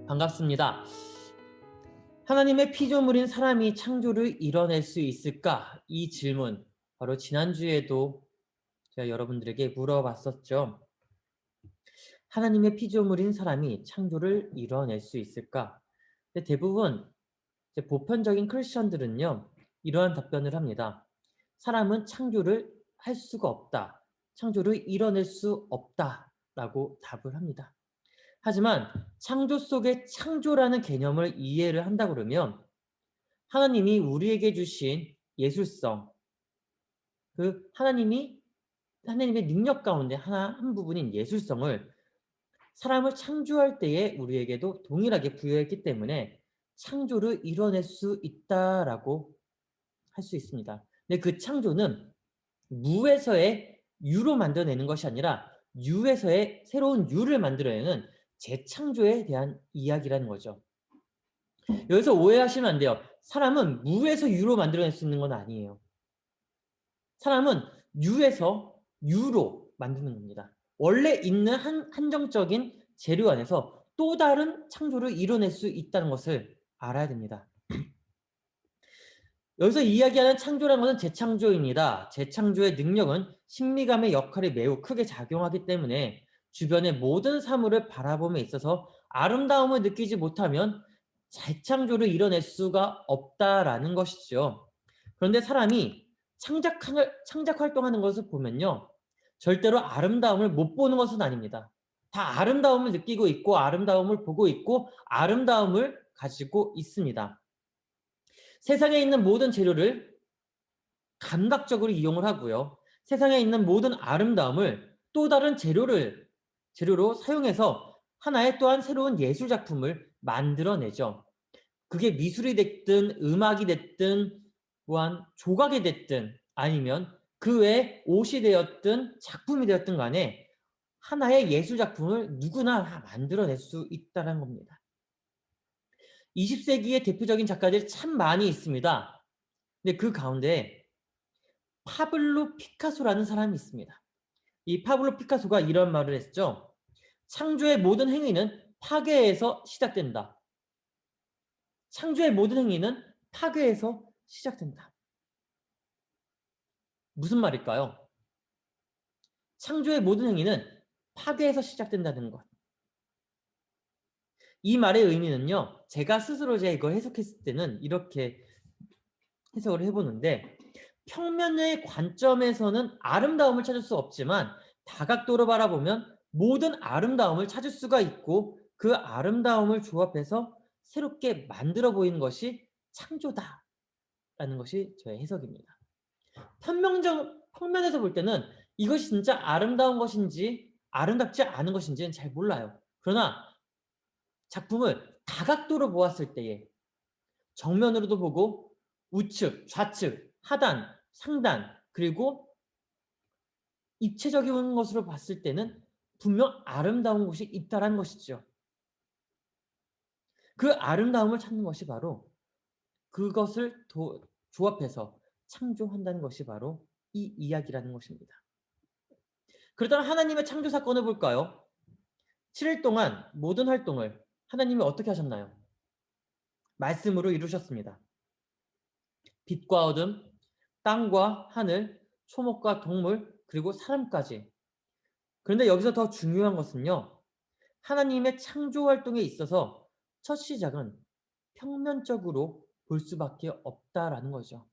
반갑습니다. 하나님의 피조물인 사람이 창조를 이뤄낼 수 있을까? 이 질문, 바로 지난주에도 제가 여러분들에게 물어봤었죠. 하나님의 피조물인 사람이 창조를 이뤄낼 수 있을까? 근데 대부분 이제 보편적인 크리스천들은요, 이러한 답변을 합니다. 사람은 창조를 할 수가 없다. 창조를 이뤄낼 수 없다라고 답을 합니다. 하지만 창조 속에 창조라는 개념을 이해를 한다 그러면 하나님이 우리에게 주신 예술성, 하나님의 능력 가운데 한 부분인 예술성을 사람을 창조할 때에 우리에게도 동일하게 부여했기 때문에 창조를 이뤄낼 수 있다라고 할 수 있습니다. 근데 그 창조는 무에서의 유로 만들어내는 것이 아니라 유에서의 새로운 유를 만들어내는 재창조에 대한 이야기라는 거죠. 여기서 오해하시면 안 돼요. 사람은 무에서 유로 만들어낼 수 있는 건 아니에요. 사람은 유에서 유로 만드는 겁니다. 원래 있는 한정적인 재료 안에서 또 다른 창조를 이뤄낼 수 있다는 것을 알아야 됩니다. 여기서 이야기하는 창조라는 것은 재창조입니다. 재창조의 능력은 신비감의 역할이 매우 크게 작용하기 때문에 주변의 모든 사물을 바라봄에 있어서 아름다움을 느끼지 못하면 재창조를 이뤄낼 수가 없다라는 것이죠. 그런데 사람이 창작 활동하는 것을 보면요, 절대로 아름다움을 못 보는 것은 아닙니다. 다 아름다움을 느끼고 있고 아름다움을 보고 있고 아름다움을 가지고 있습니다. 세상에 있는 모든 재료를 감각적으로 이용을 하고요. 세상에 있는 모든 아름다움을 또 다른 재료로 사용해서 하나의 또한 새로운 예술 작품을 만들어내죠. 그게 미술이 됐든 음악이 됐든 또한 조각이 됐든 아니면 그 외에 옷이 되었든 작품이 되었든 간에 하나의 예술 작품을 누구나 만들어낼 수 있다는 겁니다. 20세기의 대표적인 작가들이 참 많이 있습니다. 근데 그 가운데 파블로 피카소라는 사람이 있습니다. 이 파블로 피카소가 이런 말을 했죠. 창조의 모든 행위는 파괴에서 시작된다. 창조의 모든 행위는 파괴에서 시작된다. 무슨 말일까요? 창조의 모든 행위는 파괴에서 시작된다는 것. 이 말의 의미는요, 제가 스스로 이걸 해석했을 때는 이렇게 해석을 해보는데, 평면의 관점에서는 아름다움을 찾을 수 없지만 다각도로 바라보면 모든 아름다움을 찾을 수가 있고 그 아름다움을 조합해서 새롭게 만들어 보이는 것이 창조다라는 것이 저의 해석입니다. 평면에서 볼 때는 이것이 진짜 아름다운 것인지 아름답지 않은 것인지는 잘 몰라요. 그러나 작품을 다각도로 보았을 때에 정면으로도 보고 우측, 좌측, 하단, 상단, 그리고 입체적인 것으로 봤을 때는 분명 아름다운 곳이 있다는 것이죠. 그 아름다움을 찾는 것이 바로 그것을 조합해서 창조한다는 것이 바로 이 이야기라는 것입니다. 그렇다면 하나님의 창조 사건을 볼까요? 7일 동안 모든 활동을 하나님이 어떻게 하셨나요? 말씀으로 이루셨습니다. 빛과 어둠, 땅과 하늘, 초목과 동물, 그리고 사람까지. 그런데 여기서 더 중요한 것은요, 하나님의 창조 활동에 있어서 첫 시작은 평면적으로 볼 수밖에 없다라는 거죠.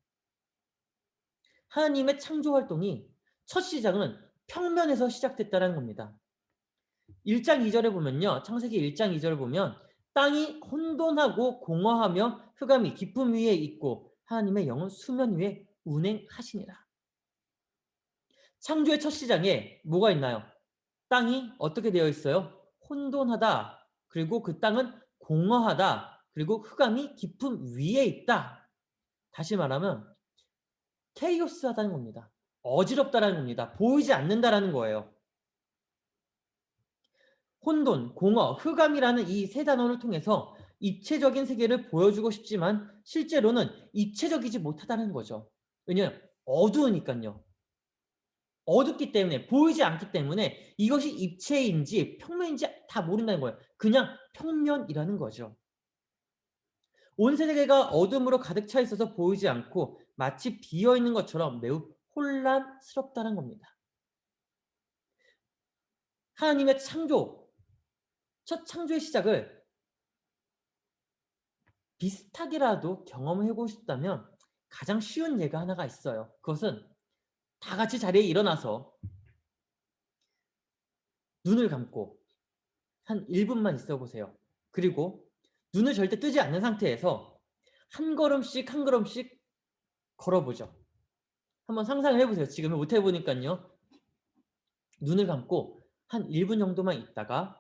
하나님의 창조 활동이 첫 시작은 평면에서 시작됐다는 겁니다. 1장 2절에 보면요, 창세기 1장 2절을 보면 땅이 혼돈하고 공허하며 흑암이 깊음 위에 있고 하나님의 영은 수면 위에 운행하시니라. 창조의 첫 시작에 뭐가 있나요? 땅이 어떻게 되어 있어요? 혼돈하다. 그리고 그 땅은 공허하다. 그리고 흑암이 깊음 위에 있다. 다시 말하면 케이오스하다는 겁니다. 어지럽다라는 겁니다. 보이지 않는다라는 거예요. 혼돈, 공허, 흑암이라는 이 세 단어를 통해서 입체적인 세계를 보여주고 싶지만 실제로는 입체적이지 못하다는 거죠. 왜냐하면 어두우니까요. 어둡기 때문에 보이지 않기 때문에 이것이 입체인지 평면인지 다 모른다는 거예요. 그냥 평면이라는 거죠. 온 세계가 어둠으로 가득 차 있어서 보이지 않고 마치 비어 있는 것처럼 매우 혼란스럽다는 겁니다. 하나님의 창조, 첫 창조의 시작을 비슷하게라도 경험해 보고 싶다면 가장 쉬운 예가 하나가 있어요. 그것은 다 같이 자리에 일어나서 눈을 감고 한 1분만 있어 보세요. 그리고 눈을 절대 뜨지 않는 상태에서 한 걸음씩 한 걸음씩 걸어보죠. 한번 상상을 해보세요. 지금은 못 해보니까요. 눈을 감고 한 1분 정도만 있다가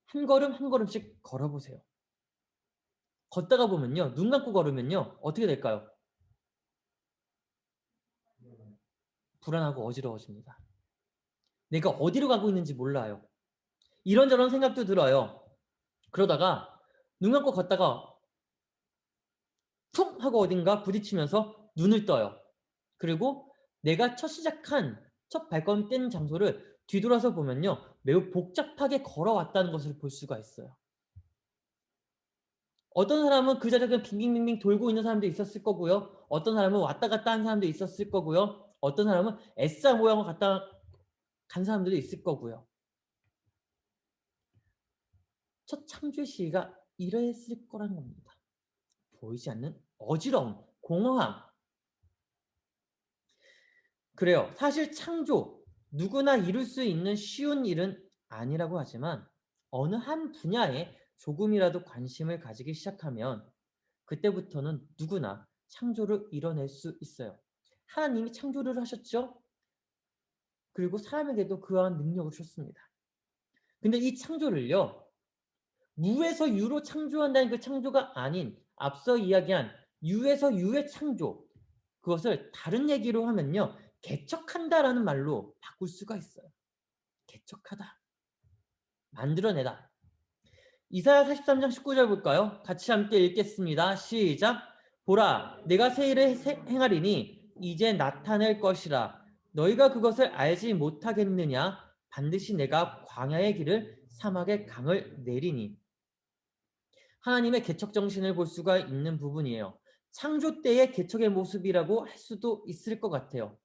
한 걸음 한 걸음씩 걸어보세요. 걷다가 보면요. 눈 감고 걸으면요. 어떻게 될까요? 불안하고 어지러워집니다. 내가 어디로 가고 있는지 몰라요. 이런저런 생각도 들어요. 그러다가 눈 감고 걷다가 퉁 하고 어딘가 부딪히면서 눈을 떠요. 그리고 내가 첫 발걸음 뗀 장소를 뒤돌아서 보면요. 매우 복잡하게 걸어왔다는 것을 볼 수가 있어요. 어떤 사람은 그 자리에 그냥 빙빙빙빙 돌고 있는 사람도 있었을 거고요. 어떤 사람은 왔다 갔다 하는 사람도 있었을 거고요. 어떤 사람은 S 모양으로 갔다 간 사람들도 있을 거고요. 첫 창조의 시기가 이랬을 거라는 겁니다. 보이지 않는 어지러움, 공허함. 그래요. 사실 창조, 누구나 이룰 수 있는 쉬운 일은 아니라고 하지만 어느 한 분야에 조금이라도 관심을 가지기 시작하면 그때부터는 누구나 창조를 이뤄낼 수 있어요. 하나님이 창조를 하셨죠? 그리고 사람에게도 그러한 능력을 주셨습니다. 근데 이 창조를요, 무에서 유로 창조한다는 그 창조가 아닌 앞서 이야기한 유에서 유의 창조, 그것을 다른 얘기로 하면요, 개척한다라는 말로 바꿀 수가 있어요. 개척하다. 만들어내다. 이사야 43장 19절 볼까요? 같이 함께 읽겠습니다. 시작. 보라, 내가 새 일을 행하리니 이제 나타낼 것이라. 너희가 그것을 알지 못하겠느냐? 반드시 내가 광야의 길을 사막의 강을 내리니. 하나님의 개척 정신을 볼 수가 있는 부분이에요. 창조 때의 개척의 모습이라고 할 수도 있을 것 같아요.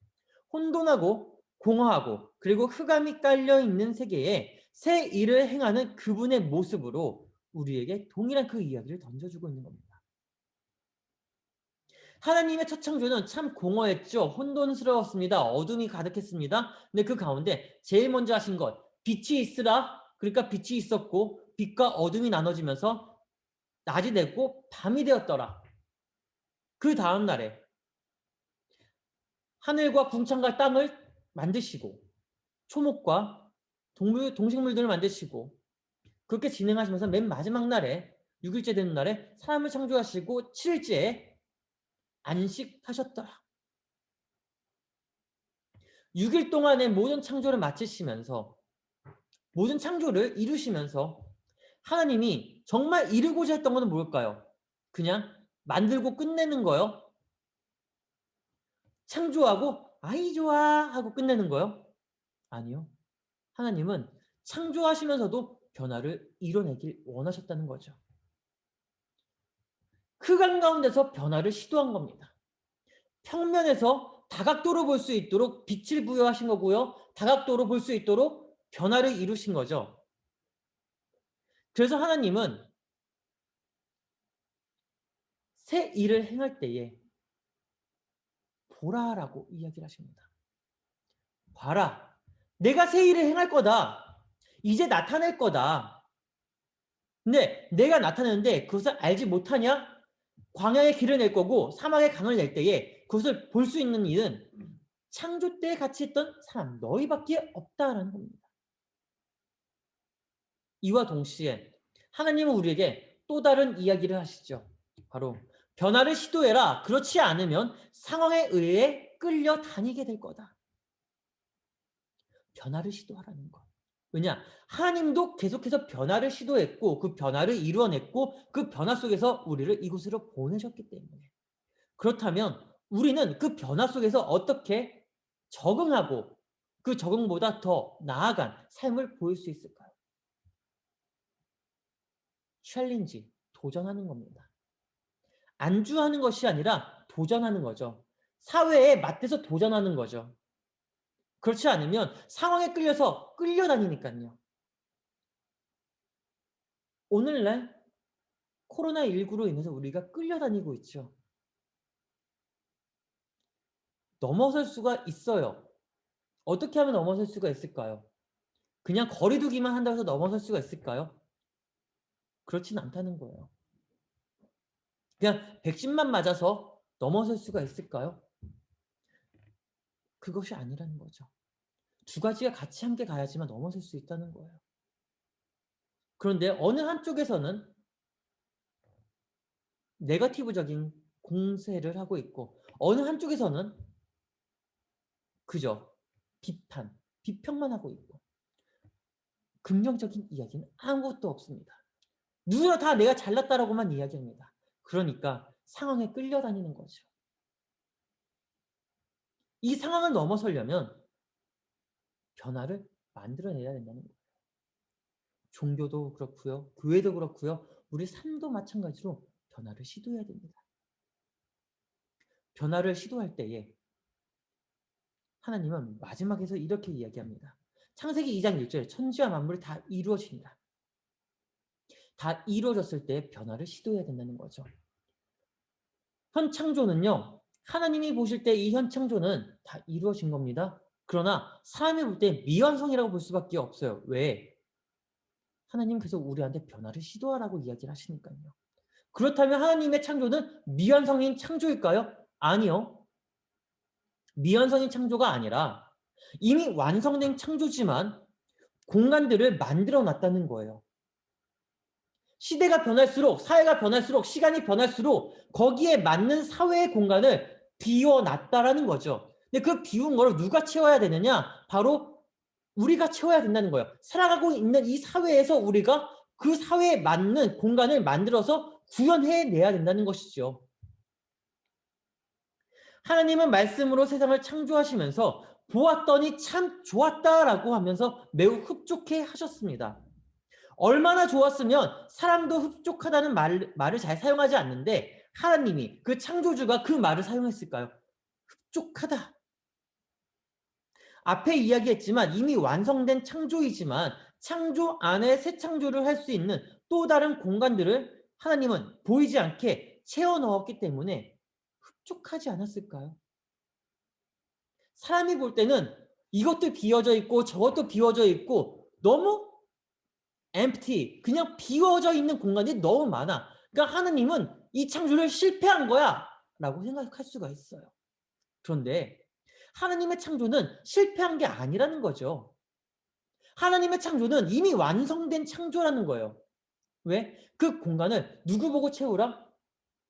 혼돈하고 공허하고 그리고 흑암이 깔려 있는 세계에 새 일을 행하는 그분의 모습으로 우리에게 동일한 그 이야기를 던져주고 있는 겁니다. 하나님의 첫 창조는 참 공허했죠. 혼돈스러웠습니다. 어둠이 가득했습니다. 근데 그 가운데 제일 먼저 하신 것, 빛이 있으라. 그러니까 빛이 있었고 빛과 어둠이 나눠지면서 낮이 됐고 밤이 되었더라. 그 다음 날에 하늘과 궁창과 땅을 만드시고 초목과 동식물들을 만드시고 그렇게 진행하시면서 맨 마지막 날에 6일째 되는 날에 사람을 창조하시고 7일째에 안식하셨더라. 6일 동안의 모든 창조를 마치시면서 모든 창조를 이루시면서 하나님이 정말 이루고자 했던 것은 뭘까요? 그냥 만들고 끝내는 거요? 창조하고 아이 좋아 하고 끝내는 거요? 아니요. 하나님은 창조하시면서도 변화를 이뤄내길 원하셨다는 거죠. 흑암 가운데서 변화를 시도한 겁니다. 평면에서 다각도로 볼 수 있도록 빛을 부여하신 거고요. 다각도로 볼 수 있도록 변화를 이루신 거죠. 그래서 하나님은 새 일을 행할 때에 보라라고 이야기를 하십니다. 봐라. 내가 새 일을 행할 거다. 이제 나타낼 거다. 근데 내가 나타내는데 그것을 알지 못하냐? 광야의 길을 낼 거고 사막의 강을 낼 때에 그것을 볼 수 있는 일은 창조 때에 같이 있던 사람 너희밖에 없다라는 겁니다. 이와 동시에 하나님은 우리에게 또 다른 이야기를 하시죠. 바로 변화를 시도해라. 그렇지 않으면 상황에 의해 끌려다니게 될 거다. 변화를 시도하라는 것. 왜냐? 하나님도 계속해서 변화를 시도했고 그 변화를 이루어냈고 그 변화 속에서 우리를 이곳으로 보내셨기 때문에. 그렇다면 우리는 그 변화 속에서 어떻게 적응하고 그 적응보다 더 나아간 삶을 보일 수 있을까요? 챌린지, 도전하는 겁니다. 안주하는 것이 아니라 도전하는 거죠. 사회에 맞대서 도전하는 거죠. 그렇지 않으면 상황에 끌려서 끌려다니니깐요. 오늘날 코로나19로 인해서 우리가 끌려다니고 있죠. 넘어설 수가 있어요. 어떻게 하면 넘어설 수가 있을까요? 그냥 거리 두기만 한다고 해서 넘어설 수가 있을까요? 그렇진 않다는 거예요. 그냥 백신만 맞아서 넘어설 수가 있을까요? 그것이 아니라는 거죠. 두 가지가 같이 함께 가야지만 넘어설 수 있다는 거예요. 그런데 어느 한쪽에서는 네거티브적인 공세를 하고 있고 어느 한쪽에서는 그저 비판, 비평만 하고 있고 긍정적인 이야기는 아무것도 없습니다. 누구나 다 내가 잘났다라고만 이야기합니다. 그러니까 상황에 끌려다니는 거죠. 이 상황을 넘어서려면 변화를 만들어내야 된다는 거예요. 종교도 그렇고요. 교회도 그렇고요. 우리 삶도 마찬가지로 변화를 시도해야 됩니다. 변화를 시도할 때에 하나님은 마지막에서 이렇게 이야기합니다. 창세기 2장 1절에 천지와 만물이 다 이루어진다. 다 이루어졌을 때 변화를 시도해야 된다는 거죠. 현 창조는요. 하나님이 보실 때 이 현 창조는 다 이루어진 겁니다. 그러나 사람이 볼 때 미완성이라고 볼 수밖에 없어요. 왜? 하나님께서 우리한테 변화를 시도하라고 이야기를 하시니까요. 그렇다면 하나님의 창조는 미완성인 창조일까요? 아니요. 미완성인 창조가 아니라 이미 완성된 창조지만 공간들을 만들어 놨다는 거예요. 시대가 변할수록, 사회가 변할수록, 시간이 변할수록 거기에 맞는 사회의 공간을 비워놨다라는 거죠. 근데 그 비운 걸 누가 채워야 되느냐? 바로 우리가 채워야 된다는 거예요. 살아가고 있는 이 사회에서 우리가 그 사회에 맞는 공간을 만들어서 구현해내야 된다는 것이죠. 하나님은 말씀으로 세상을 창조하시면서 보았더니 참 좋았다라고 하면서 매우 흡족해 하셨습니다. 얼마나 좋았으면 사람도 흡족하다는 말을 잘 사용하지 않는데 하나님이 그 창조주가 그 말을 사용했을까요? 흡족하다. 앞에 이야기했지만 이미 완성된 창조이지만 창조 안에 새 창조를 할 수 있는 또 다른 공간들을 하나님은 보이지 않게 채워 넣었기 때문에 흡족하지 않았을까요? 사람이 볼 때는 이것도 비어져 있고 저것도 비어져 있고 너무 empty, 그냥 비워져 있는 공간이 너무 많아. 그러니까 하나님은 이 창조를 실패한 거야 라고 생각할 수가 있어요. 그런데 하나님의 창조는 실패한 게 아니라는 거죠. 하나님의 창조는 이미 완성된 창조라는 거예요. 왜? 그 공간을 누구 보고 채우라?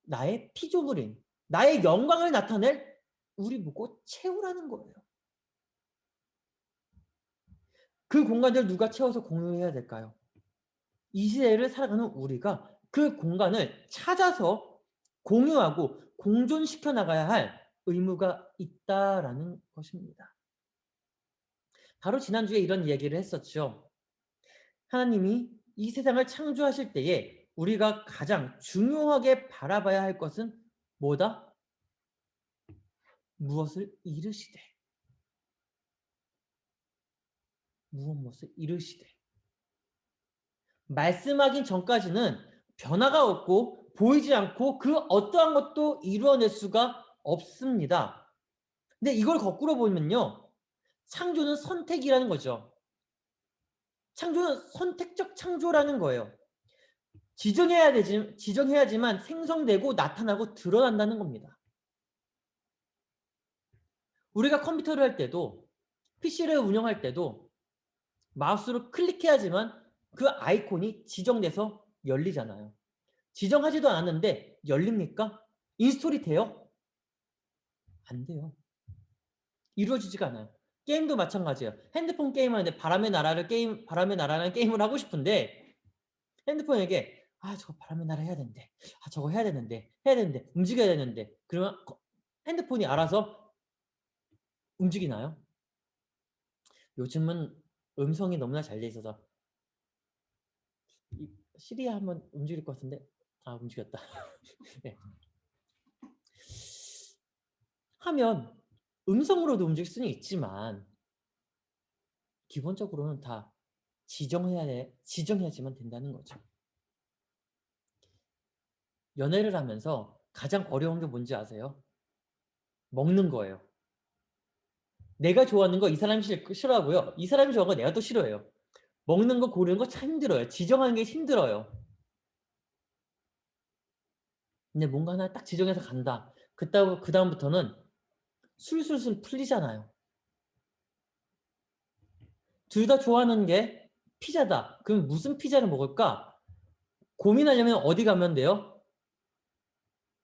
나의 피조물인, 나의 영광을 나타낼 우리 보고 채우라는 거예요. 그 공간을 누가 채워서 공유해야 될까요? 이 시대를 살아가는 우리가 그 공간을 찾아서 공유하고 공존시켜 나가야 할 의무가 있다라는 것입니다. 바로 지난주에 이런 이야기를 했었죠. 하나님이 이 세상을 창조하실 때에 우리가 가장 중요하게 바라봐야 할 것은 뭐다? 무엇을 이루시되. 무엇을 이루시되. 말씀하기 전까지는 변화가 없고 보이지 않고 그 어떠한 것도 이루어낼 수가 없습니다. 근데 이걸 거꾸로 보면요. 창조는 선택이라는 거죠. 창조는 선택적 창조라는 거예요. 지정해야지만 생성되고 나타나고 드러난다는 겁니다. 우리가 컴퓨터를 할 때도 PC를 운영할 때도 마우스로 클릭해야지만 그 아이콘이 지정돼서 열리잖아요. 지정하지도 않았는데 열립니까? 인스톨이 돼요? 안 돼요. 이루어지지가 않아요. 게임도 마찬가지예요. 핸드폰 게임하는데 바람의 나라라는 게임을 하고 싶은데 핸드폰에게 저거 바람의 나라 해야 되는데 저거 해야 되는데 움직여야 되는데 그러면 핸드폰이 알아서 움직이나요? 요즘은 음성이 너무나 잘 돼 있어서 시리 한번 움직일 것 같은데 움직였다. 네. 하면 음성으로도 움직일 수는 있지만 기본적으로는 다 지정해야지만 된다는 거죠. 연애를 하면서 가장 어려운 게 뭔지 아세요? 먹는 거예요. 내가 좋아하는 거 이 사람이 싫어하고요. 이 사람이 좋아하는 거 내가 또 싫어해요. 먹는 거 고르는 거 참 힘들어요. 지정하는 게 힘들어요. 근데 뭔가 하나 딱 지정해서 간다. 그다음부터는 술술술 풀리잖아요. 둘 다 좋아하는 게 피자다. 그럼 무슨 피자를 먹을까? 고민하려면 어디 가면 돼요?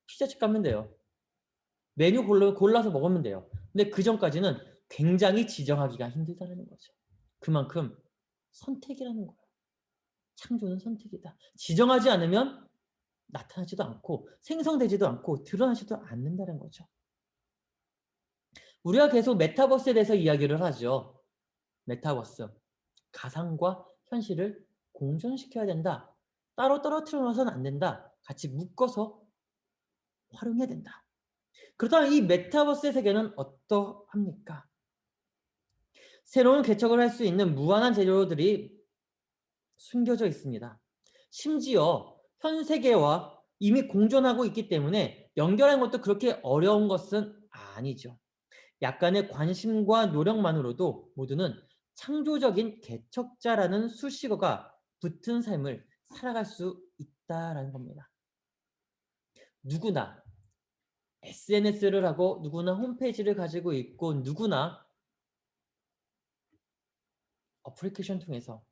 피자집 가면 돼요. 메뉴 골라서 먹으면 돼요. 근데 그전까지는 굉장히 지정하기가 힘들다는 거죠. 그만큼 선택이라는 거예요. 창조는 선택이다. 지정하지 않으면 나타나지도 않고 생성되지도 않고 드러나지도 않는다는 거죠. 우리가 계속 메타버스에 대해서 이야기를 하죠. 메타버스. 가상과 현실을 공존시켜야 된다. 따로 떨어뜨려 놓아서는 안 된다. 같이 묶어서 활용해야 된다. 그렇다면 이 메타버스의 세계는 어떠합니까? 새로운 개척을 할 수 있는 무한한 재료들이 숨겨져 있습니다. 심지어 현 세계와 이미 공존하고 있기 때문에 연결하는 것도 그렇게 어려운 것은 아니죠. 약간의 관심과 노력만으로도 모두는 창조적인 개척자라는 수식어가 붙은 삶을 살아갈 수 있다라는 겁니다. 누구나 SNS를 하고 누구나 홈페이지를 가지고 있고 누구나 어플리케이션 통해서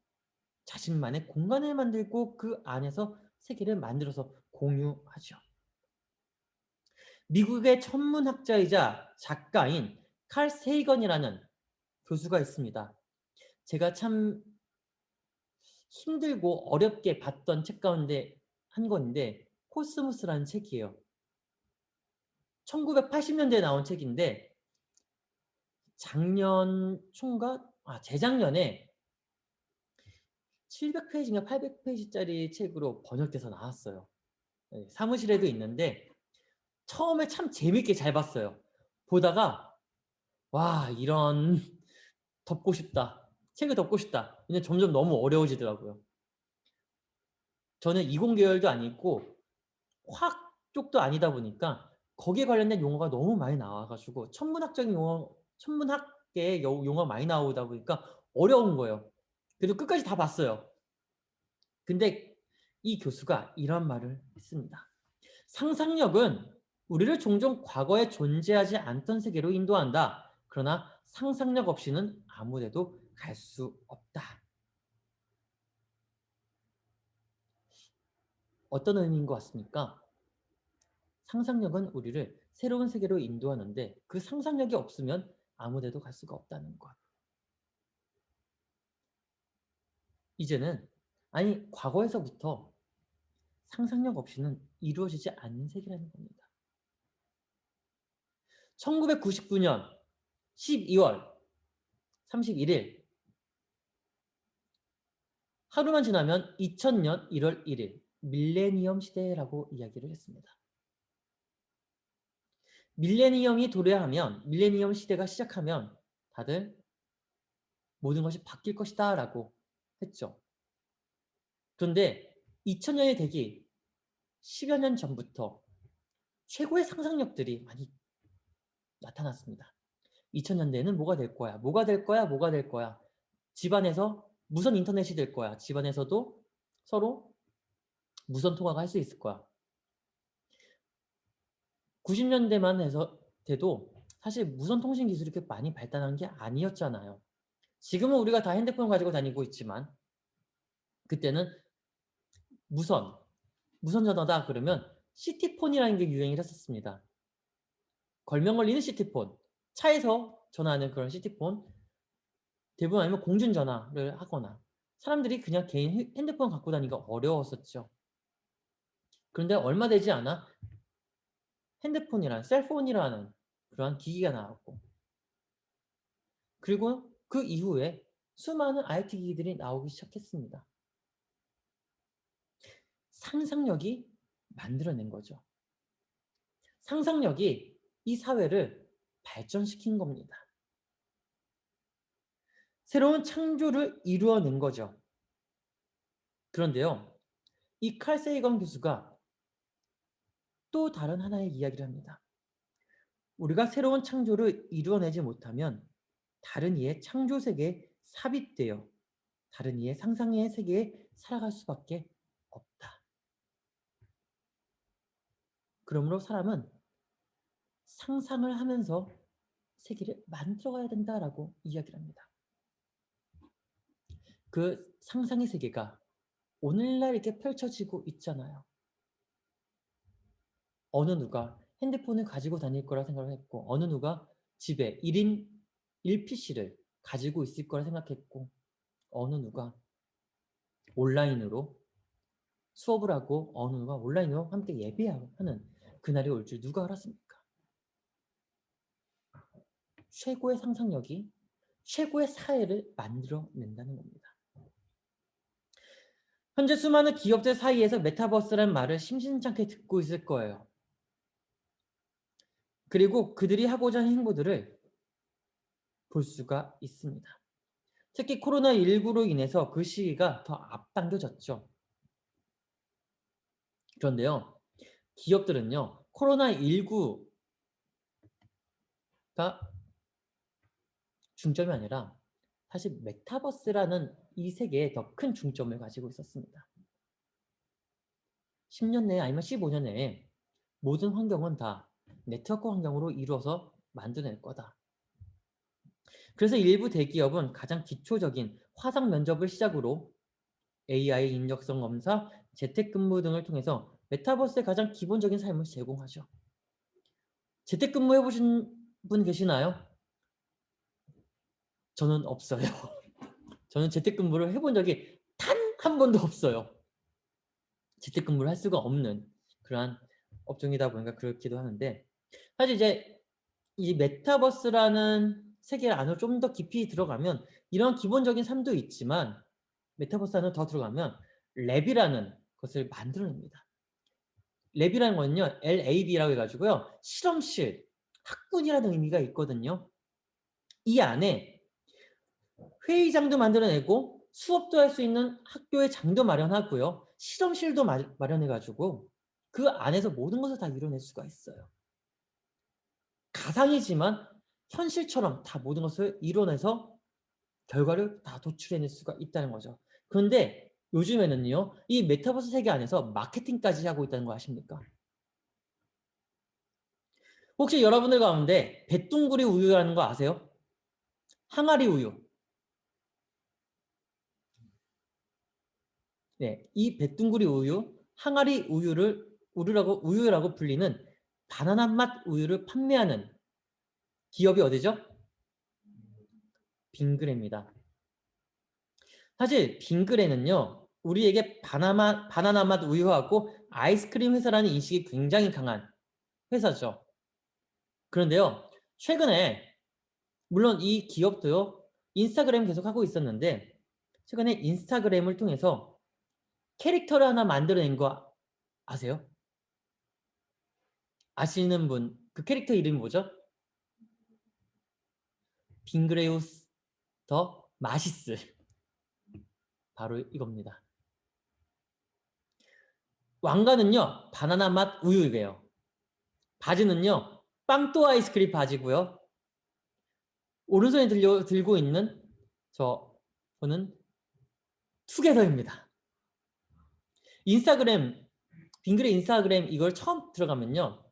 자신만의 공간을 만들고 그 안에서 세계를 만들어서 공유하죠. 미국의 천문학자이자 작가인 칼 세이건이라는 교수가 있습니다. 제가 참 힘들고 어렵게 봤던 책 가운데 한 권인데 코스모스라는 책이에요. 1980년대에 나온 책인데 작년 초인가? 재작년에 700페이지인가 800페이지짜리 책으로 번역돼서 나왔어요. 사무실에도 있는데 처음에 참 재밌게 잘 봤어요. 보다가 와 이런 덮고 싶다. 책을 덮고 싶다. 근데 점점 너무 어려워지더라고요. 저는 이공계열도 아니고 화학 쪽도 아니다 보니까 거기에 관련된 용어가 너무 많이 나와가지고 천문학적인 용어, 천문학계의 용어가 많이 나오다 보니까 어려운 거예요. 그래도 끝까지 다 봤어요. 근데 이 교수가 이런 말을 했습니다. 상상력은 우리를 종종 과거에 존재하지 않던 세계로 인도한다. 그러나 상상력 없이는 아무데도 갈 수 없다. 어떤 의미인 것 같습니까? 상상력은 우리를 새로운 세계로 인도하는데 그 상상력이 없으면 아무데도 갈 수가 없다는 것. 이제는 과거에서부터 상상력 없이는 이루어지지 않는 세계라는 겁니다. 1999년 12월 31일 하루만 지나면 2000년 1월 1일 밀레니엄 시대라고 이야기를 했습니다. 밀레니엄이 도래하면 밀레니엄 시대가 시작하면 다들 모든 것이 바뀔 것이다 라고 했죠. 그런데 2000년이 되기 10여 년 전부터 최고의 상상력들이 많이 나타났습니다. 2000년대에는 뭐가 될 거야? 뭐가 될 거야? 뭐가 될 거야? 집안에서 무선 인터넷이 될 거야. 집안에서도 서로 무선 통화가 할 수 있을 거야. 90년대만 해서 돼도 사실 무선 통신 기술이 그렇게 많이 발달한 게 아니었잖아요. 지금은 우리가 다 핸드폰 가지고 다니고 있지만 그때는 무선 전화다 그러면 시티폰이라는 게 유행을 했었습니다. 걸명 걸리는 시티폰, 차에서 전화하는 그런 시티폰, 대부분 아니면 공중전화를 하거나 사람들이 그냥 개인 핸드폰 갖고 다니기가 어려웠었죠. 그런데 얼마 되지 않아 핸드폰이란 셀폰이라는 그러한 기기가 나왔고 그리고 그 이후에 수많은 IT 기기들이 나오기 시작했습니다. 상상력이 만들어낸 거죠. 상상력이 이 사회를 발전시킨 겁니다. 새로운 창조를 이루어낸 거죠. 그런데요, 이 칼 세이건 교수가 또 다른 하나의 이야기를 합니다. 우리가 새로운 창조를 이루어내지 못하면 다른 이의 창조 세계에 삽입되어 다른 이의 상상의 세계에 살아갈 수밖에 없다. 그러므로 사람은 상상을 하면서 세계를 만들어가야 된다라고 이야기를 합니다. 그 상상의 세계가 오늘날 이렇게 펼쳐지고 있잖아요. 어느 누가 핸드폰을 가지고 다닐 거라 생각을 했고, 어느 누가 집에 1인 1PC를 가지고 있을 거라 생각했고, 어느 누가 온라인으로 수업을 하고, 어느 누가 온라인으로 함께 예배하는 그날이 올 줄 누가 알았습니까? 최고의 상상력이 최고의 사회를 만들어낸다는 겁니다. 현재 수많은 기업들 사이에서 메타버스라는 말을 심심찮게 듣고 있을 거예요. 그리고 그들이 하고자 하는 행보들을 볼 수가 있습니다. 특히 코로나19로 인해서 그 시기가 더 앞당겨졌죠. 그런데요, 기업들은요, 코로나19가 중점이 아니라 사실 메타버스라는 이 세계에 더 큰 중점을 가지고 있었습니다. 10년 내에 아니면 15년 내에 모든 환경은 다 네트워크 환경으로 이루어서 만들어낼 거다. 그래서 일부 대기업은 가장 기초적인 화상 면접을 시작으로 AI 인적성 검사, 재택근무 등을 통해서 메타버스의 가장 기본적인 삶을 제공하죠. 재택근무 해보신 분 계시나요? 저는 없어요. 저는 재택근무를 해본 적이 단 한 번도 없어요. 재택근무를 할 수가 없는 그러한 업종이다 보니까 그렇기도 하는데, 사실 이제 이 메타버스라는 세계 안으로 좀 더 깊이 들어가면 이런 기본적인 삶도 있지만, 메타버스 안으로 더 들어가면 랩이라는 것을 만들어냅니다. 랩이라는 거는요, LAB라고 해가지고요, 실험실, 학군이라는 의미가 있거든요. 이 안에 회의장도 만들어내고 수업도 할 수 있는 학교의 장도 마련하고요, 실험실도 마련해가지고 그 안에서 모든 것을 다 이뤄낼 수가 있어요. 가상이지만 현실처럼 다 모든 것을 이뤄내서 결과를 다 도출해낼 수가 있다는 거죠. 그런데 요즘에는요, 이 메타버스 세계 안에서 마케팅까지 하고 있다는 거 아십니까? 혹시 여러분들 가운데 배뚱구리 우유라는 거 아세요? 항아리 우유. 네, 이 배뚱구리 우유, 항아리 우유라고 불리는 바나나 맛 우유를 판매하는 기업이 어디죠? 빙그레입니다. 사실 빙그레는요, 우리에게 바나나 맛 우유하고 아이스크림 회사라는 인식이 굉장히 강한 회사죠. 그런데요, 최근에 물론 이 기업도요, 인스타그램 계속 하고 있었는데 최근에 인스타그램을 통해서 캐릭터를 하나 만들어낸 거 아세요? 아시는 분, 그 캐릭터 이름이 뭐죠? 빙그레우스 더 마시스. 바로 이겁니다. 왕관은요, 바나나 맛 우유이에요. 바지는요, 빵또 아이스크림 바지고요. 오른손에 들고 있는 저는 투게더입니다. 인스타그램, 빙그레 인스타그램 이걸 처음 들어가면요,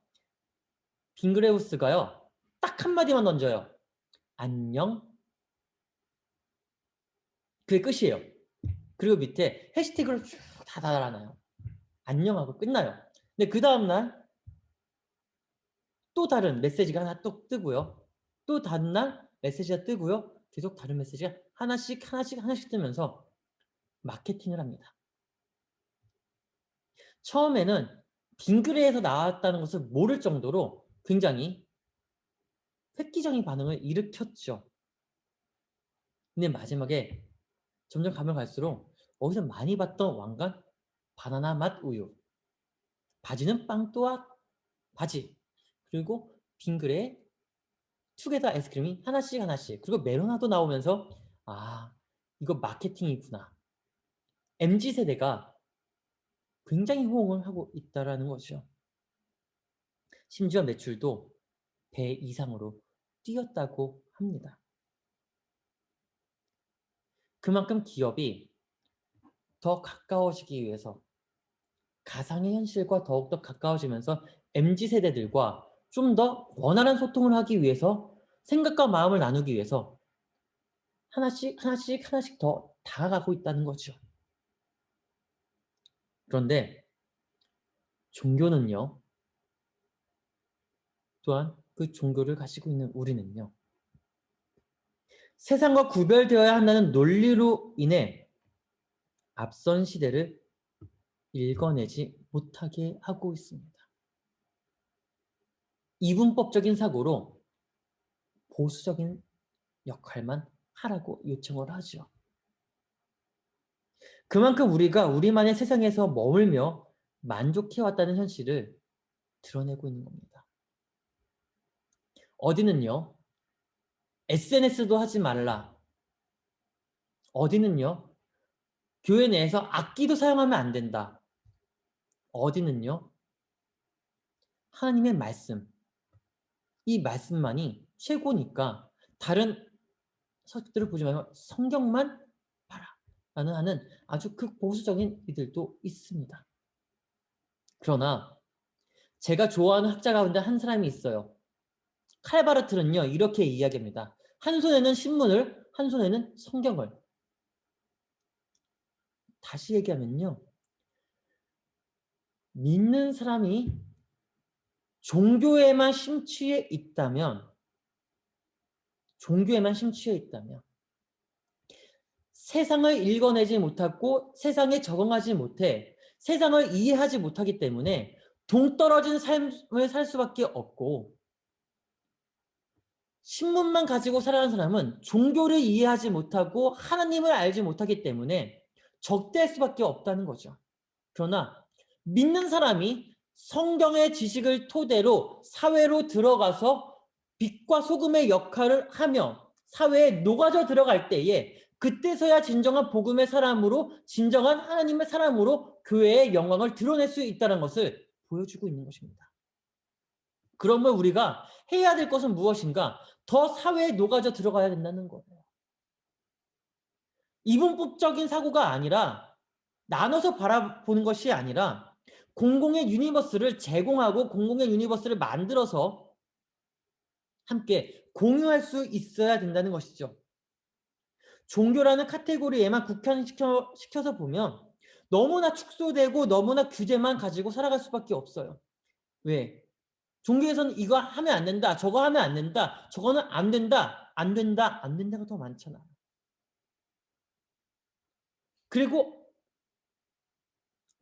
빙그레우스가요, 딱 한마디만 던져요. 안녕. 그게 끝이에요. 그리고 밑에 해시태그를 쭉 다 달아놔요. 안녕하고 끝나요. 근데 그 다음날 또 다른 메시지가 하나 또 뜨고요. 또 다른 날 메시지가 뜨고요. 계속 다른 메시지가 하나씩 뜨면서 마케팅을 합니다. 처음에는 빙그레에서 나왔다는 것을 모를 정도로 굉장히 획기적인 반응을 일으켰죠. 근데 마지막에 점점 가면 갈수록 어디서 많이 봤던 왕관, 바나나 맛 우유, 바지는 빵 또한 바지, 그리고 빙그레 투게더 아이스크림이 하나씩 하나씩, 그리고 메로나도 나오면서 아, 이거 마케팅이구나. MZ세대가 굉장히 호응을 하고 있다라는 거죠. 심지어 매출도 배 이상으로 뛰었다고 합니다. 그만큼 기업이 더 가까워지기 위해서 가상의 현실과 더욱더 가까워지면서 MZ세대들과 좀 더 원활한 소통을 하기 위해서 생각과 마음을 나누기 위해서 하나씩 하나씩 하나씩 더 다가가고 있다는 거죠. 그런데 종교는요, 또한 그 종교를 가지고 있는 우리는요, 세상과 구별되어야 한다는 논리로 인해 앞선 시대를 읽어내지 못하게 하고 있습니다. 이분법적인 사고로 보수적인 역할만 하라고 요청을 하죠. 그만큼 우리가 우리만의 세상에서 머물며 만족해왔다는 현실을 드러내고 있는 겁니다. 어디는요, SNS도 하지 말라. 어디는요, 교회 내에서 악기도 사용하면 안 된다. 어디는요, 하나님의 말씀, 이 말씀만이 최고니까 다른 서적들을 보지 말고 성경만 봐라 라는 하는 아주 극보수적인 이들도 있습니다. 그러나 제가 좋아하는 학자 가운데 한 사람이 있어요. 칼바르트는요, 이렇게 이야기합니다. 한 손에는 신문을, 한 손에는 성경을. 다시 얘기하면요, 믿는 사람이 종교에만 심취해 있다면, 종교에만 심취해 있다면 세상을 읽어내지 못하고 세상에 적응하지 못해 세상을 이해하지 못하기 때문에 동떨어진 삶을 살 수밖에 없고, 신문만 가지고 살아가는 사람은 종교를 이해하지 못하고 하나님을 알지 못하기 때문에 적대할 수밖에 없다는 거죠. 그러나 믿는 사람이 성경의 지식을 토대로 사회로 들어가서 빛과 소금의 역할을 하며 사회에 녹아져 들어갈 때에 그때서야 진정한 복음의 사람으로, 진정한 하나님의 사람으로 교회의 영광을 드러낼 수 있다는 것을 보여주고 있는 것입니다. 그러면 우리가 해야 될 것은 무엇인가? 더 사회에 녹아져 들어가야 된다는 거예요. 이분법적인 사고가 아니라, 나눠서 바라보는 것이 아니라 공공의 유니버스를 제공하고 공공의 유니버스를 만들어서 함께 공유할 수 있어야 된다는 것이죠. 종교라는 카테고리에만 국한시켜서 보면 너무나 축소되고 너무나 규제만 가지고 살아갈 수밖에 없어요. 왜? 종교에서는 이거 하면 안 된다, 저거 하면 안 된다, 저거는 안 된다, 안 된다, 안 된다가 더 많잖아. 그리고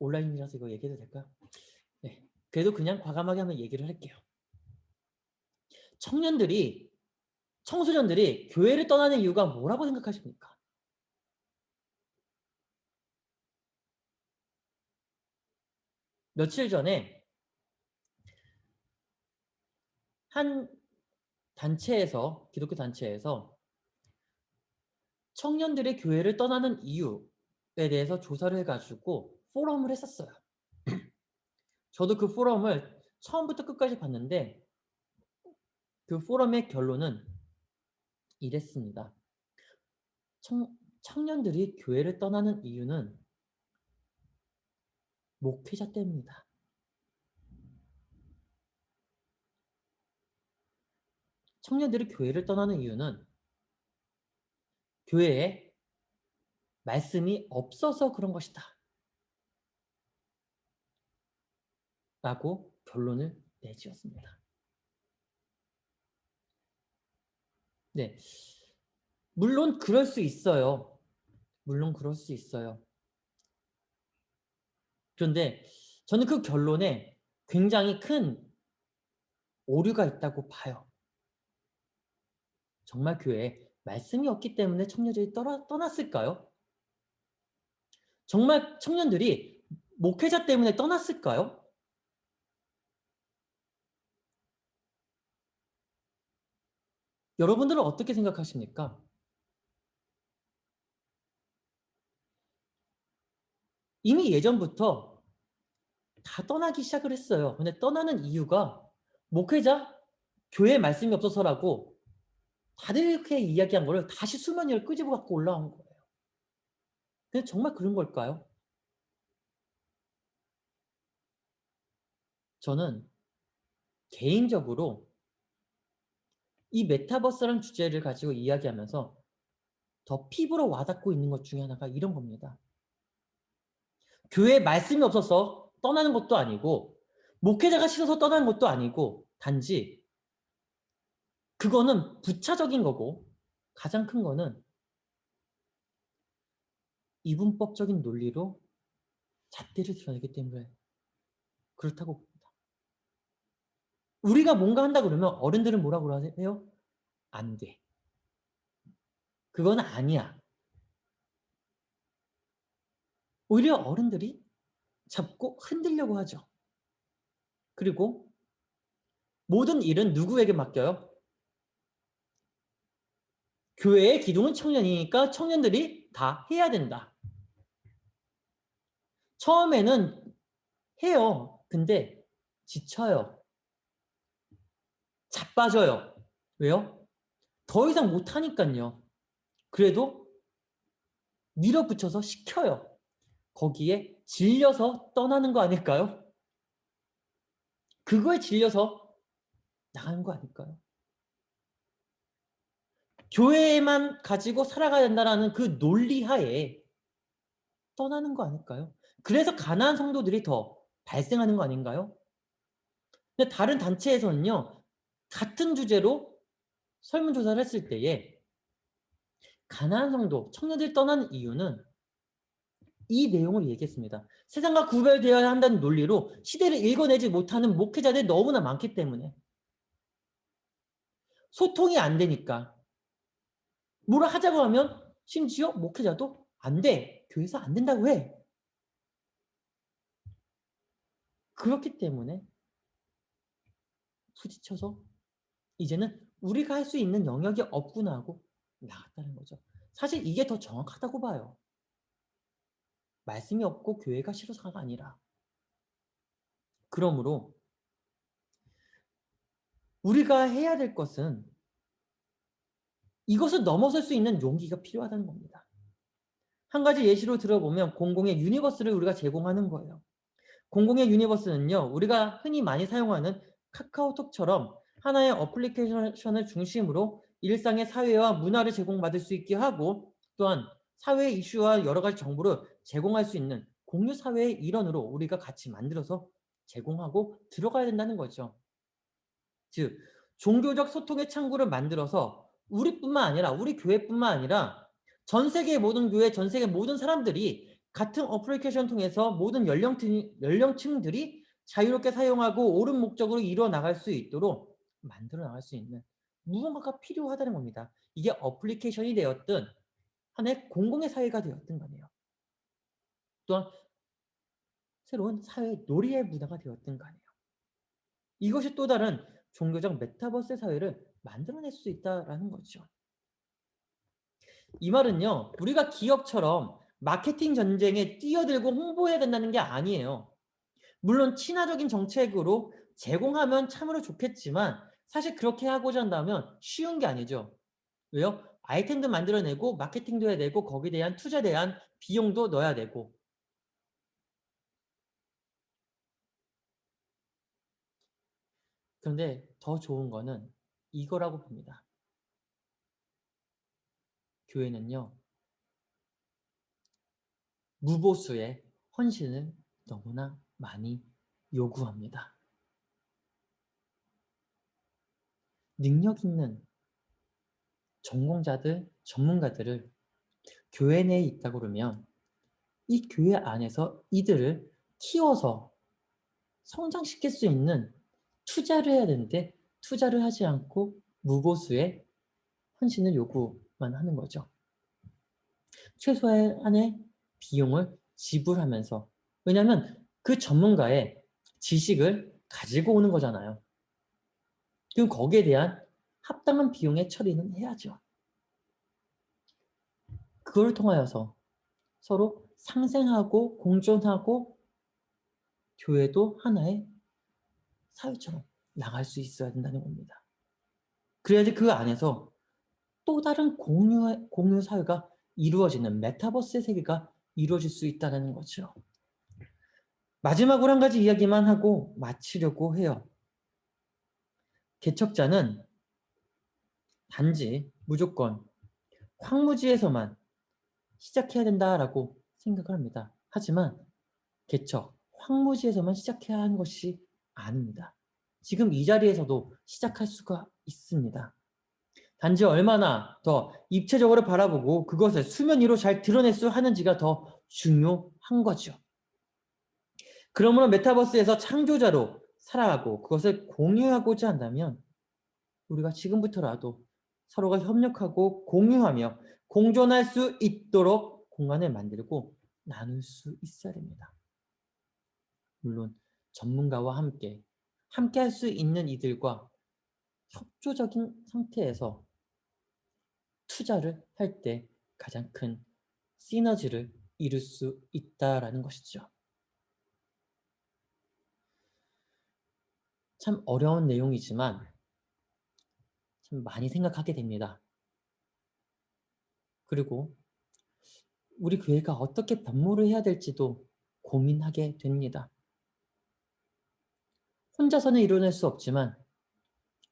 온라인이라서 이거 얘기해도 될까요? 네. 그래도 그냥 과감하게 한번 얘기를 할게요. 청소년들이 교회를 떠나는 이유가 뭐라고 생각하십니까? 며칠 전에 한 단체에서, 기독교 단체에서 청년들의 교회를 떠나는 이유에 대해서 조사를 해가지고 포럼을 했었어요. 저도 그 포럼을 처음부터 끝까지 봤는데 그 포럼의 결론은 이랬습니다. 청년들이 교회를 떠나는 이유는 목회자 때문이다. 청년들이 교회를 떠나는 이유는 교회에 말씀이 없어서 그런 것이다. 라고 결론을 내지었습니다. 네. 물론 그럴 수 있어요. 물론 그럴 수 있어요. 그런데 저는 그 결론에 굉장히 큰 오류가 있다고 봐요. 정말 교회에 말씀이 없기 때문에 청년들이 떠났을까요? 정말 청년들이 목회자 때문에 떠났을까요? 여러분들은 어떻게 생각하십니까? 이미 예전부터 다 떠나기 시작을 했어요. 근데 떠나는 이유가 목회자, 교회 말씀이 없어서라고 다들 이렇게 이야기한 거를 다시 수면 위를 끄집어 갖고 올라온 거예요. 근데 정말 그런 걸까요? 저는 개인적으로 이 메타버스라는 주제를 가지고 이야기하면서 더 피부로 와닿고 있는 것 중에 하나가 이런 겁니다. 교회에 말씀이 없어서 떠나는 것도 아니고 목회자가 싫어서 떠나는 것도 아니고 단지 그거는 부차적인 거고 가장 큰 거는 이분법적인 논리로 잣대를 드러내기 때문에 그렇다고 봅니다. 우리가 뭔가 한다 그러면 어른들은 뭐라고 해요? 안 돼. 그건 아니야. 오히려 어른들이 잡고 흔들려고 하죠. 그리고 모든 일은 누구에게 맡겨요? 교회의 기둥은 청년이니까 청년들이 다 해야 된다. 처음에는 해요. 근데 지쳐요. 자빠져요. 왜요? 더 이상 못하니까요. 그래도 밀어붙여서 시켜요. 거기에 질려서 떠나는 거 아닐까요? 그거에 질려서 나가는 거 아닐까요? 교회만 가지고 살아가야 된다는 그 논리 하에 떠나는 거 아닐까요? 그래서 가난한 성도들이 더 발생하는 거 아닌가요? 근데 다른 단체에서는요, 같은 주제로 설문조사를 했을 때에 가난한 성도, 청년들이 떠나는 이유는 이 내용을 얘기했습니다. 세상과 구별되어야 한다는 논리로 시대를 읽어내지 못하는 목회자들이 너무나 많기 때문에 소통이 안 되니까 뭐라 하자고 하면 심지어 목회자도 안 돼. 교회에서 안 된다고 해. 그렇기 때문에 부딪혀서 이제는 우리가 할 수 있는 영역이 없구나 하고 나갔다는 거죠. 사실 이게 더 정확하다고 봐요. 말씀이 없고 교회가 싫어서가 아니라. 그러므로 우리가 해야 될 것은 이것을 넘어설 수 있는 용기가 필요하다는 겁니다. 한 가지 예시로 들어보면 공공의 유니버스를 우리가 제공하는 거예요. 공공의 유니버스는요, 우리가 흔히 많이 사용하는 카카오톡처럼 하나의 어플리케이션을 중심으로 일상의 사회와 문화를 제공받을 수 있게 하고 또한 사회 이슈와 여러 가지 정보를 제공할 수 있는 공유 사회의 일원으로 우리가 같이 만들어서 제공하고 들어가야 된다는 거죠. 즉, 종교적 소통의 창구를 만들어서 우리뿐만 아니라 우리 교회뿐만 아니라 전 세계의 모든 교회, 전 세계 모든 사람들이 같은 어플리케이션 통해서 모든 연령층들이 자유롭게 사용하고 옳은 목적으로 이루어 나갈 수 있도록 만들어 나갈 수 있는 무언가가 필요하다는 겁니다. 이게 어플리케이션이 되었든 하나의 공공의 사회가 되었든 간에요. 또한 새로운 사회 놀이의 문화가 되었든 간에요. 이것이 또 다른 종교적 메타버스 사회를 만들어낼 수 있다라는 거죠. 이 말은요, 우리가 기업처럼 마케팅 전쟁에 뛰어들고 홍보해야 된다는 게 아니에요. 물론 친화적인 정책으로 제공하면 참으로 좋겠지만 사실 그렇게 하고자 한다면 쉬운 게 아니죠. 왜요? 아이템도 만들어내고 마케팅도 해야 되고 거기에 대한 투자에 대한 비용도 넣어야 되고 그런데 더 좋은 거는 이거라고 봅니다. 교회는요, 무보수의 헌신을 너무나 많이 요구합니다. 능력 있는 전공자들, 전문가들을 교회 내에 있다고 그러면 이 교회 안에서 이들을 키워서 성장시킬 수 있는 투자를 해야 되는데 투자를 하지 않고 무보수의 헌신을 요구하고 하는 거죠. 최소한의 비용을 지불하면서. 왜냐하면 그 전문가의 지식을 가지고 오는 거잖아요. 그럼 거기에 대한 합당한 비용의 처리는 해야죠. 그걸 통하여서 서로 상생하고 공존하고 교회도 하나의 사회처럼 나갈 수 있어야 된다는 겁니다. 그래야지 그 안에서 또 다른 공유 사회가 이루어지는 메타버스의 세계가 이루어질 수 있다는 거죠. 마지막으로 한 가지 이야기만 하고 마치려고 해요. 개척자는 단지 무조건 황무지에서만 시작해야 된다라고 생각을 합니다. 하지만 개척, 황무지에서만 시작해야 하는 것이 아닙니다. 지금 이 자리에서도 시작할 수가 있습니다. 단지 얼마나 더 입체적으로 바라보고 그것을 수면 위로 잘 드러낼 수 하는지가 더 중요한 거죠. 그러므로 메타버스에서 창조자로 살아가고 그것을 공유하고자 한다면 우리가 지금부터라도 서로가 협력하고 공유하며 공존할 수 있도록 공간을 만들고 나눌 수 있어야 됩니다. 물론 전문가와 함께 할 수 있는 이들과 협조적인 상태에서 투자를 할 때 가장 큰 시너지를 이룰 수 있다라는 것이죠. 참 어려운 내용이지만 참 많이 생각하게 됩니다. 그리고 우리 교회가 어떻게 변모를 해야 될지도 고민하게 됩니다. 혼자서는 이뤄낼 수 없지만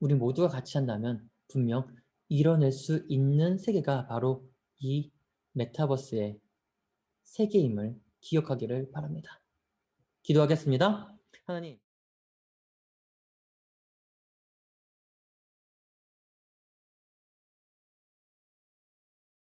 우리 모두가 같이 한다면 분명 이뤄낼 수 있는 세계가 바로 이 메타버스의 세계임을 기억하기를 바랍니다. 기도하겠습니다. 하나님.